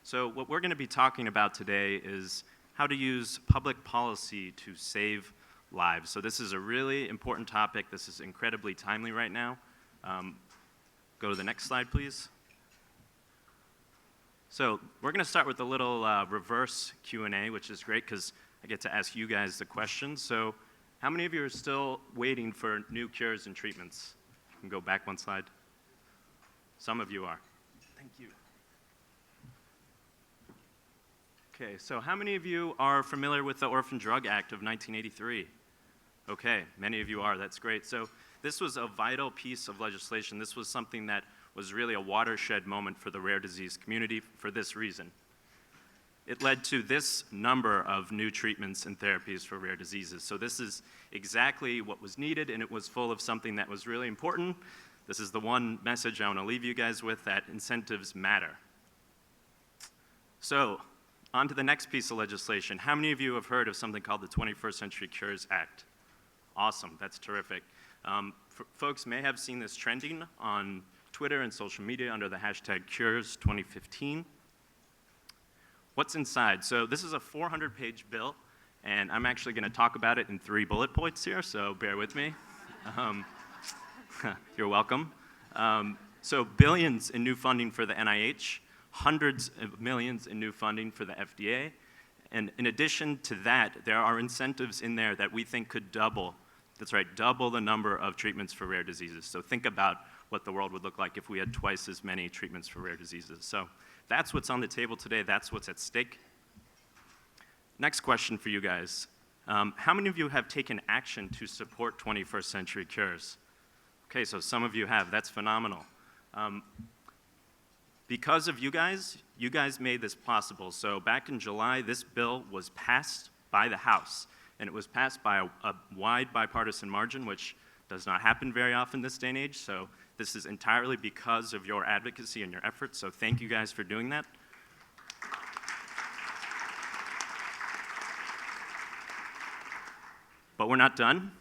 So what we're going to be talking about today is how to use public policy to save lives. So this is a really important topic. This is incredibly timely right now. Go to the next slide, please. So we're going to start with a little reverse Q&A, which is great because I get to ask you guys the questions. So how many of you are still waiting for new cures and treatments? You can go back one slide. Some of you are. Thank you. Okay, so how many of you are familiar with the Orphan Drug Act of 1983? Okay, many of you are. That's great. So this was a vital piece of legislation. This was something that was really a watershed moment for the rare disease community for this reason. It led to this number of new treatments and therapies for rare diseases. So this is exactly what was needed, and it was full of something that was really important. This is the one message I want to leave you guys with, that incentives matter. So on to the next piece of legislation. How many of you have heard of something called the 21st Century Cures Act? Awesome, that's terrific. Folks may have seen this trending on Twitter and social media under the hashtag Cures2015. What's inside? So this is a 400-page bill, and I'm actually going to talk about it in 3 bullet points here, so bear with me. You're welcome. So billions in new funding for the NIH, hundreds of millions in new funding for the FDA, and in addition to that, there are incentives in there that we think could double, that's right, double the number of treatments for rare diseases. So think about what the world would look like if we had twice as many treatments for rare diseases. So that's what's on the table today. That's what's at stake. Next question for you guys. How many of you have taken action to support 21st century cures? Okay, so some of you have. That's phenomenal. Because of you guys made this possible. So back in July, this bill was passed by the House, and it was passed by a wide bipartisan margin, which does not happen very often this day and age. So this is entirely because of your advocacy and your efforts, so thank you guys for doing that. But we're not done.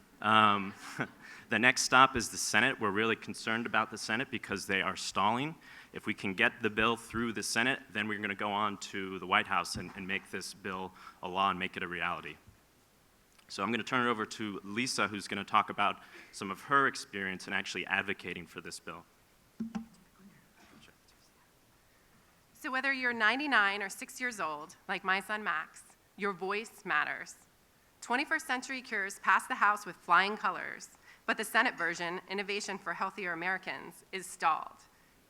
The next stop is the Senate. We're really concerned about the Senate because they are stalling. If we can get the bill through the Senate, then we're going to go on to the White House and make this bill a law and make it a reality. So I'm going to turn it over to Lisa, who's going to talk about some of her experience in actually advocating for this bill. So whether you're 99 or 6 years old, like my son Max, your voice matters. 21st Century Cures passed the House with flying colors, but the Senate version, Innovation for Healthier Americans, is stalled,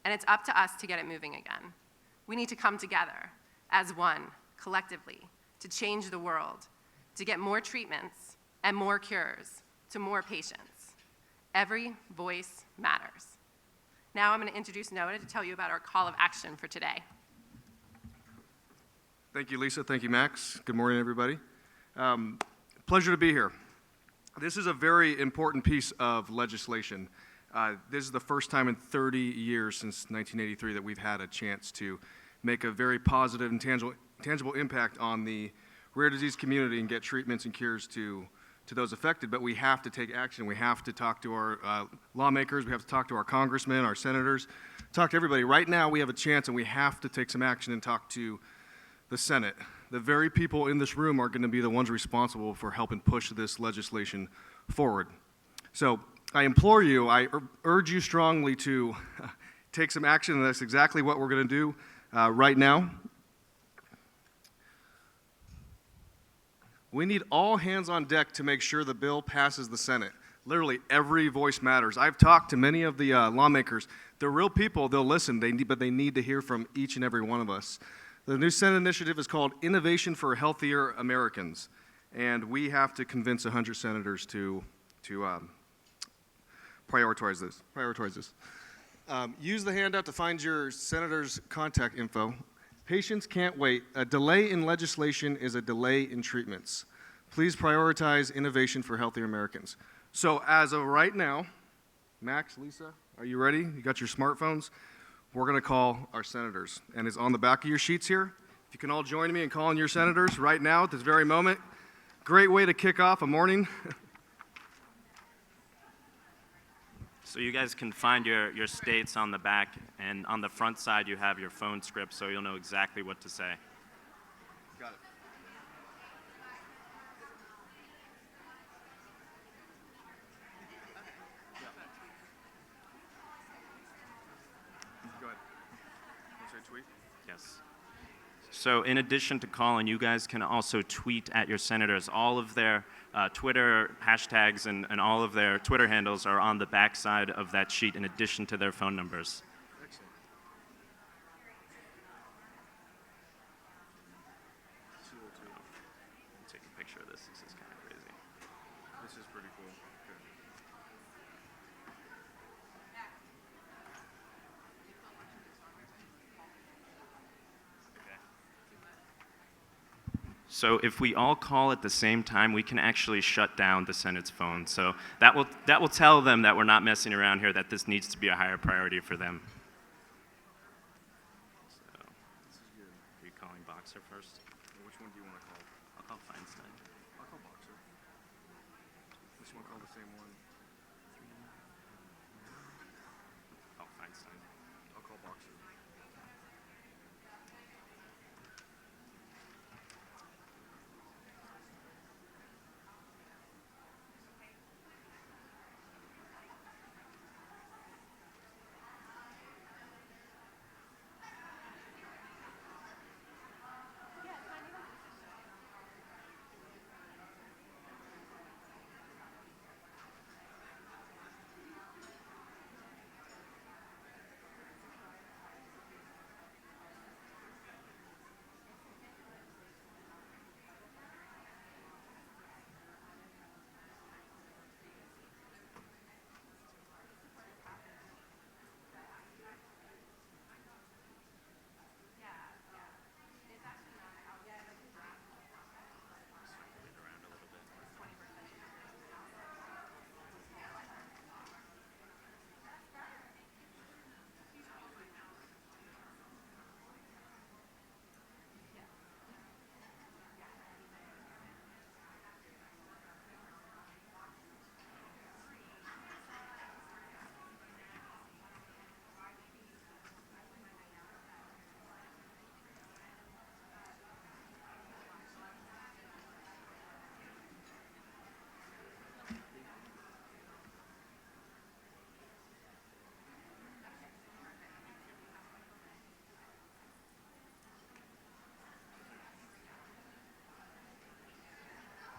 and it's up to us to get it moving again. We need to come together as one, collectively, to change the world, to get more treatments and more cures to more patients. Every voice matters. Now I'm going to introduce Noah to tell you about our call of action for today. Thank you, Lisa. Thank you, Max. Good morning, everybody. Pleasure to be here. This is a very important piece of legislation. This is the first time in 30 years since 1983 that we've had a chance to make a very positive and tangible impact on the rare disease community and get treatments and cures to those affected, but we have to take action. We have to talk to our lawmakers, we have to talk to our congressmen, our senators, talk to everybody. Right now we have a chance and we have to take some action and talk to the Senate. The very people in this room are going to be the ones responsible for helping push this legislation forward. So I implore you, I urge you strongly to take some action, and that's exactly what we're going to do right now. We need all hands on deck to make sure the bill passes the Senate. Literally, every voice matters. I've talked to many of the lawmakers. They're real people. They'll listen, but they need to hear from each and every one of us. The new Senate initiative is called Innovation for Healthier Americans, and we have to convince 100 senators to prioritize this. Use the handout to find your senator's contact info. Patients can't wait. A delay in legislation is a delay in treatments. Please prioritize innovation for healthier Americans. So as of right now, Max, Lisa, are you ready? You got your smartphones? We're going to call our senators. And it's on the back of your sheets here. If you can all join me in calling your senators right now at this very moment. Great way to kick off a morning. So you guys can find your states on the back, and on the front side you have your phone script, so you'll know exactly what to say. Got it. Go ahead. Want to say tweet? Yes. So in addition to calling, you guys can also tweet at your senators. All of their Twitter hashtags and all of their Twitter handles are on the back side of that sheet in addition to their phone numbers. Excellent. Take a picture of this. This is kind of crazy. This is pretty cool. Good. So if we all call at the same time, we can actually shut down the Senate's phone. So that will tell them that we're not messing around here, that this needs to be a higher priority for them. So, are you calling Boxer first? Which one do you want to call? I'll call Feinstein. I'll call Boxer. Which one call the same one? Call Feinstein. I'll call Boxer.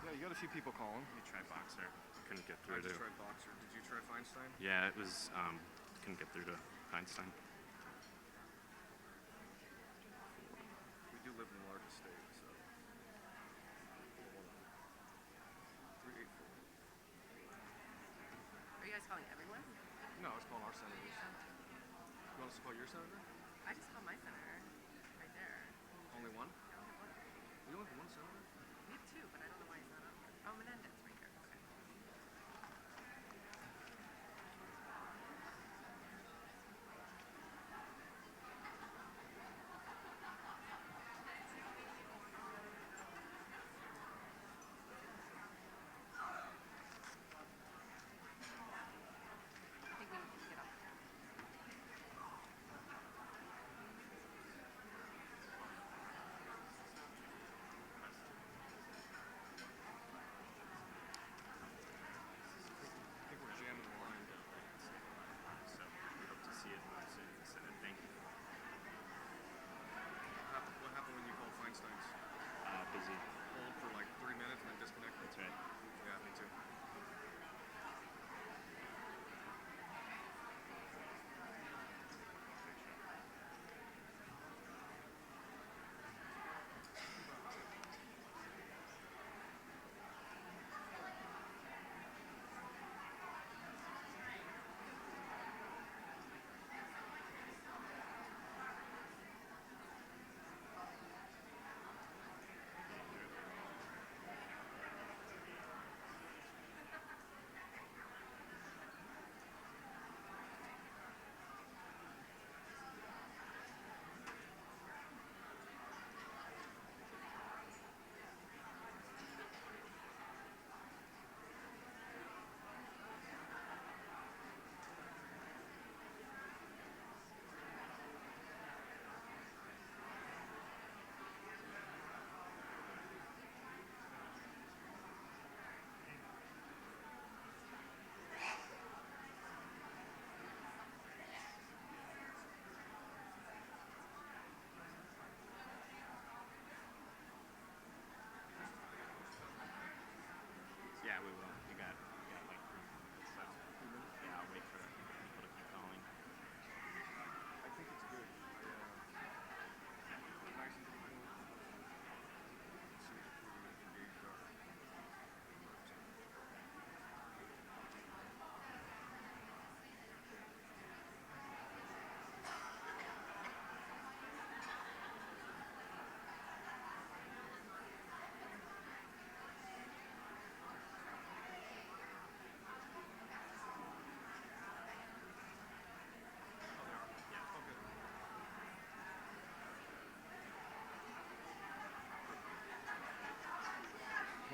Yeah, you got a few people calling. You tried Boxer. Couldn't get I through just to. tried Boxer. Did you try Feinstein? Yeah, it was. Couldn't get through to Feinstein. We do live in the largest state, so. 384. Are you guys calling everyone? No, it's calling our senators. You want us to call your senator? I just called my senator right there. Only one? I only have one. We only have one senator? We have two, but I don't know why he's not on here. Oh, Menendez right here. Okay. I think we need to get off.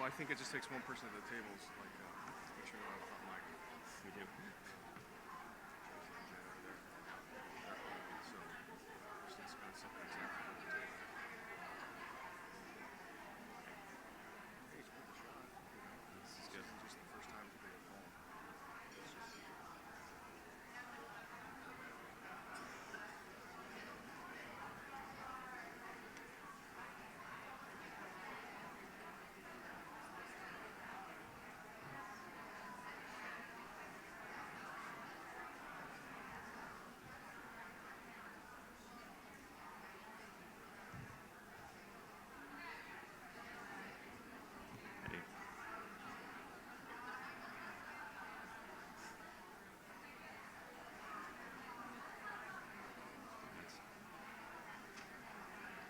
Well, I think it just takes one person at the tables, like, make sure you're on the front mic. We do. So, just needs to kind of set that example for the table. Hey, it's worth a shot, you know? This is good. This isn't just the first time to be at home. It's just... Ready?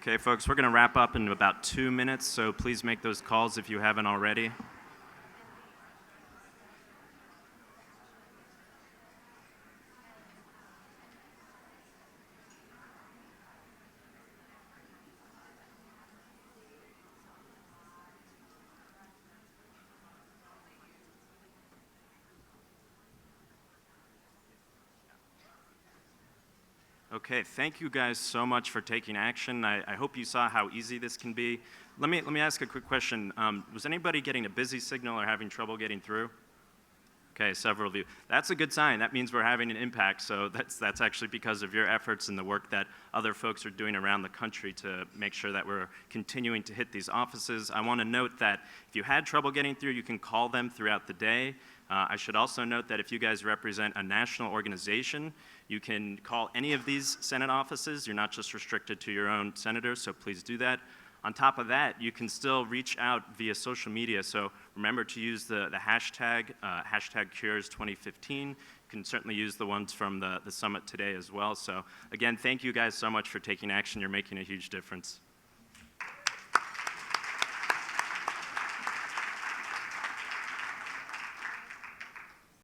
Okay, folks, we're going to wrap up in about 2 minutes, so please make those calls if you haven't already. Okay, thank you guys so much for taking action. I hope you saw how easy this can be. Let me ask a quick question. Was anybody getting a busy signal or having trouble getting through? Okay, several of you. That's a good sign. That means we're having an impact. So that's actually because of your efforts and the work that other folks are doing around the country to make sure that we're continuing to hit these offices. I want to note that if you had trouble getting through, you can call them throughout the day. I should also note that if you guys represent a national organization, you can call any of these Senate offices. You're not just restricted to your own senators, so please do that. On top of that, you can still reach out via social media. So remember to use the hashtag, hashtag Cures2015. You can certainly use the ones from the summit today as well. So again, thank you guys so much for taking action. You're making a huge difference.